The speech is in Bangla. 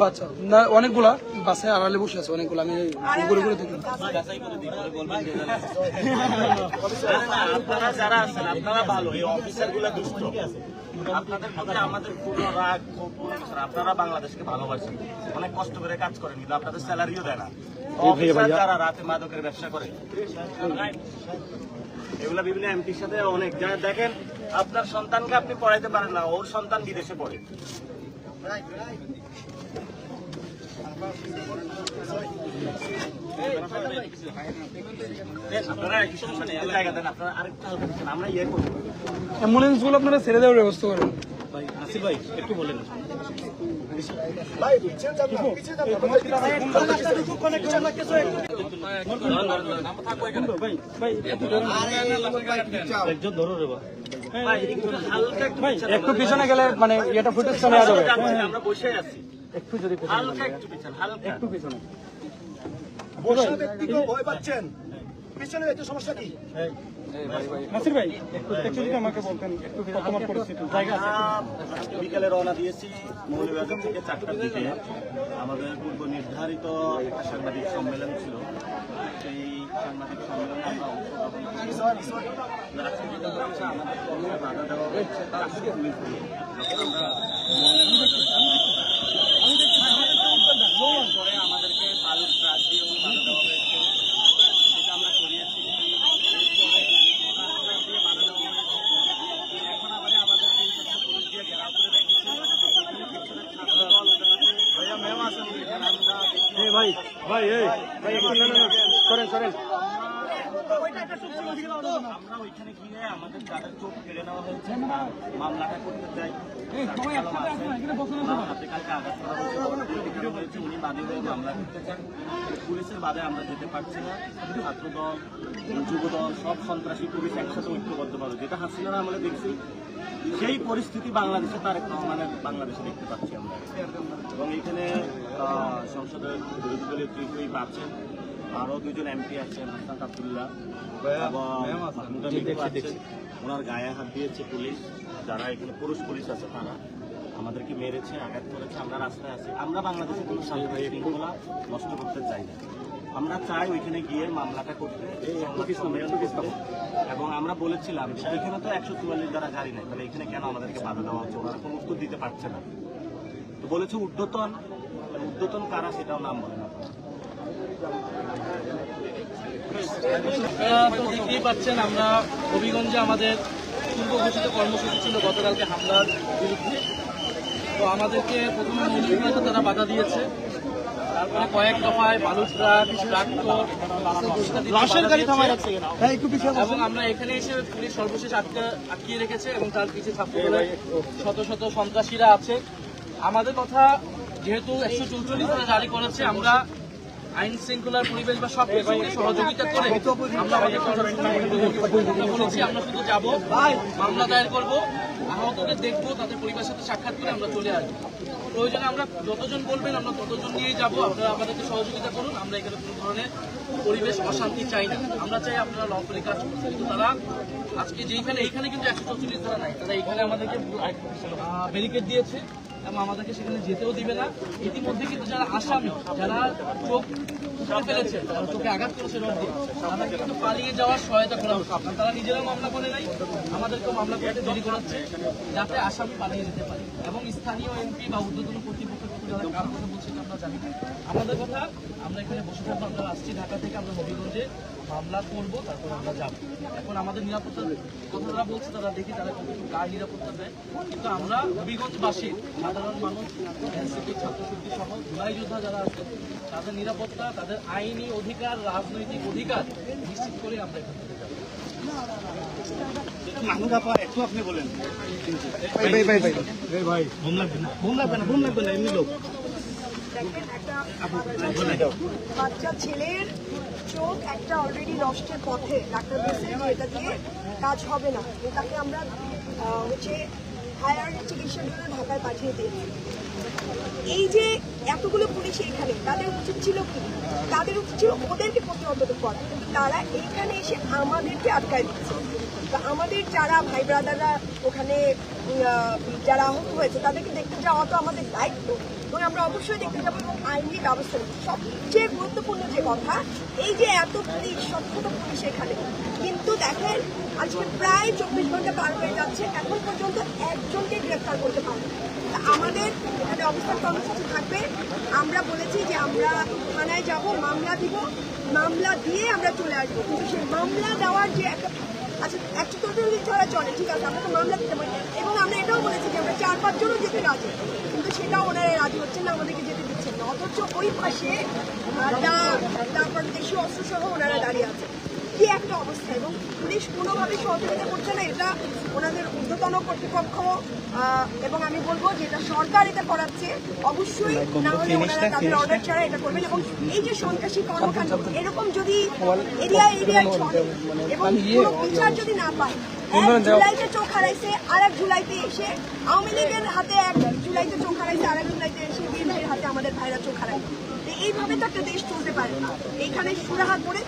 আচ্ছা না অনেকগুলা বাসে আড়ালে বসে আছে অনেকগুলো আমি ঘুরে ঘুরে দেখি আপনারা যারা আছেন আপনারা ভালো, এই অফিসার গুলা দুষ্ট। আপনাদের প্রতি আমাদের কোনো রাগ আপনারা বাংলাদেশকে ভালোবাসেন, অনেক কষ্ট করে কাজ করেন কিন্তু আপনাদের স্যালারিও দেয় না। অফিসার যারা রাতে মাদকের ব্যবসা করে এগুলা বিভিন্ন এমপির সাথে অনেক যা দেখেন, আপনার সন্তানকে আপনি পড়াইতে পারেন না, ওর সন্তান বিদেশে পড়ে। অ্যাম্বুলেন্স গুলো আপনারা ছেড়ে দেওয়ার ব্যবস্থা করেন। আসিফ ভাই একটু বলেন। একজন ধরো রে একটু পিছনে গেলে মানে এটা ফুটেজটা নেওয়া যাবে। আমরা বসে আছি, একটু যদি হালকা একটু পিছনে, হালকা একটু পিছনে বসা ব্যক্তিকেও ভয় পাচ্ছেন, পিছনে একটু সমস্যা কি? নাসির ভাই একটু যদি আমাকে বলতেন একটু বর্তমান পরিস্থিতি জায়গা আছে। বিকালে রওনা দিয়েছি মৌলভীবাজার থেকে 4টার দিকে। আমাদের পূর্ব নির্ধারিত একটা সাংবাদিক সম্মেলন ছিল, সেই সাংবাদিক সম্মেলনে আমরা আমাদের বাধা দেওয়া হয়েছে পরে আমাদেরকে তালুক ট্রাক দিয়ে বাধা দেওয়া হয়েছে, সেটা আমরা করিয়েছি। এখন আমাদের 3-4 পুলিশ দিয়ে ঘেরাও করে রেখেছে। আমরা ওইখানে গিয়ে আমাদের যাদের চোখ কেড়ে নেওয়া হয়েছে মামলাটা করতে চাই। হাতে কালকে আঘাত করা হয়েছে, উনি বাদী হয়ে মামলা করতে চান। পুলিশের বাদে আমরা যেতে পারছি না। ছাত্রদল, যুবদল, সব সন্ত্রাসী পুলিশ একসাথে ঐক্যবদ্ধভাবে, যেটা হাসিনার আমলে দেখছি সেই পরিস্থিতি বাংলাদেশে তারেক রহমানের বাংলাদেশে দেখতে পাচ্ছি আমরা। এবং এখানে সংসদের বিরোধী দলের ত্রিপুরী আছেন, আরো 2জন এমপি আছেন, হাসান আব্দুল্লাহ এবং মাহমুদা মিঠু আছেন। ওনার গায়ে হাত দিয়েছে পুলিশ, যারা এখানে পুরুষ পুলিশ আছে তারা আমাদেরকে মেরেছে, আঘাত করেছে। আমরা রাস্তায় আছি, আমরা বাংলাদেশে কোনো শান্তি শৃঙ্খলা নষ্ট করতে চাই না। আমরা চাই ওইখানে গিয়ে মামলাটা করতে এবং আমরা বলেছিলাম এখানে তো 144 দ্বারা গাড়ি নেই, তাহলে এখানে কেন আমাদেরকে বাধা দেওয়া হচ্ছে? ওনারা কোনো উত্তর দিতে পারছে না। তো বলেছে ঊর্ধ্বতন, ঊর্ধ্বতন কারা সেটাও নাম বলে না। তো দেখতেই পাচ্ছেন আমরা হবিগঞ্জে আমাদের পূর্ব ঘোষিত কর্মসূচি ছিল গতকালকে হামলার বিরুদ্ধে। তো আমাদেরকে প্রথমে মৌলভীবাজারে তারা বাধা দিয়েছে, তারপরে কয়েক দফায় বালু ট্রাক, ট্রাক্টর, এবং আমরা এখানে এসে পুলিশ সর্বশেষ আটকিয়ে রেখেছে এবং তার পিছিয়ে ছাত্রদলের শত শত সন্ত্রাসীরা আছে। আমাদের কথা যেহেতু 144 জারি করেছে, আমরা আইন শৃঙ্খলার পরিবেশ বা সব কিছুকে সহযোগিতা করে আমরা বলেছি আমরা শুধু যাবো, মামলা দায়ের করবো, আহতদের দেখবো, তাদের পরিবারের সাথে সাক্ষাৎ করে আমরা চলে আসবো। প্রয়োজনে আমরা যতজন বলবেন আমরা ততজন নিয়েই যাবো, আপনারা আমাদেরকে সহযোগিতা করুন। আমরা এখানে কোনো ধরনের পরিবেশ অশান্তি চাই না, আমরা চাই আপনারা লফুলি কাজ করছেন। কিন্তু তারা আজকে যেইখানে এইখানে কিন্তু 144 ধারা নাই, তারা এইখানে আমাদেরকে ব্যারিকেড দিয়েছে এবং আমাদেরকে সেখানে যেতেও দিবে না। ইতিমধ্যে কিন্তু যারা আসামি, যারা চোখ উপরে ফেলেছে, যারা চোখে আঘাত করেছে রড দিয়ে, তাদেরকে কিন্তু পালিয়ে যাওয়ার সহায়তা করা হচ্ছে। তারা নিজেরাও মামলা করে নাই, আমাদেরকেও মামলা করতে দেরি করাচ্ছে যাতে আসামি পালিয়ে যেতে পারে। এবং স্থানীয় এমপি বা ঊর্ধ্বতন কর্তৃপক্ষের কথা যারা কার কথা বলছে আমরা জানি না। আমাদের কথা আমরা এখানে বসে থাকবো, আমরা আসছি ঢাকা থেকে, আমরা হবিগঞ্জে মামলা করবো, তারপর আমরা যাবো। এখন আমাদের নিরাপত্তার কথা যারা বলছে তারা দেখি তারা কার নিরাপত্তা দেয়, কিন্তু আমরা হবিগঞ্জবাসী সাধারণ মানুষ, এনসিপি, ছাত্রশক্তি সহ জুলাই যোদ্ধা যারা আছে তাদের নিরাপত্তা, তাদের আইনি অধিকার, রাজনৈতিক অধিকার নিশ্চিত করে আমরা এখান থেকে যাবো। মাহমুদ আপা একটু আপনি বলেন। বাচ্চা ছেলের চোখ একটা অলরেডি নষ্টের পথে, ডাক্তার বলছে এটা দিয়ে কাজ হবে না, তাকে আমরা হায়ার চিকিৎসার জন্য ঢাকায় পাঠিয়ে দিয়েছি। এই যে এতগুলো পুলিশ এখানে, তাদের উচিত ছিল কি? তাদের উচিত ছিল ওদেরকে প্রতিহত করা, কিন্তু তারা এইখানে এসে আমাদেরকে আটকায় দিচ্ছে। আমাদের যারা ভাই ব্রাদাররা ওখানে যারা আহত হয়েছে তাদেরকে দেখতে যাওয়া তো আমাদের দায়িত্ব। এবং আমরা অবশ্যই দেখতে যাবো এবং আইনি ব্যবস্থা নেব। সবচেয়ে গুরুত্বপূর্ণ যে কথা, এই যে এত পুলিশ, শত পুলিশ এখানে, কিন্তু দেখেন আজকে প্রায় 24 ঘন্টা পার হয়ে যাচ্ছে, এখন পর্যন্ত একজনকে গ্রেফতার করতে পারবে না। তা আমাদের এখানে অবস্থান কর্মসূচি থাকবে। আমরা বলেছি যে আমরা থানায় যাব, মামলা দিব, মামলা দিয়ে আমরা চলে আসবো। কিন্তু সেই মামলা দেওয়ার যে একটা আচ্ছা 144 ছাড়া চলে, ঠিক আছে, আমরা তো মামলা দিতে পারি। এবং আমরা এটাও বলেছি যে আমরা 4-5 জনও যেতে রাজি, কিন্তু সেটাও ওনারা রাজি হচ্ছেন না, আমাদেরকে যেতে দিচ্ছেন না। অথচ ওই পাশে তারপর দেশীয় অস্ত্র সহ ওনারা দাঁড়িয়ে আছে। কি একটা অবস্থা! এবং পুলিশ কোনোভাবে সহযোগিতা করছে না, এটা ওনাদের ঊর্ধ্বতন কর্তৃপক্ষ এবং আমি বলবো যে এটা সরকার এটা করাচ্ছে, অবশ্যই না হলে ওনারা তাদের অর্ডার ছাড়া এটা করবেন। এবং এই যে সন্ত্রাসী কর্মকাণ্ড এরকম যদি এরিয়ায় চলে এবং কোনো বিচার যদি না পায়, 1 জুলাইতে চোখ হারাইছে, আর 1 জুলাইতে এসে আওয়ামী লীগের হাতে 1 জুলাইতে চোখ হারাইছে, আর 1 জুলাইতে এসে বিএনপির হাতে আমাদের ভাইরা চোখ হারাইছে। এইভাবে তো একটা দেশ চলতে পারে না। এইখানে সুরাহা করে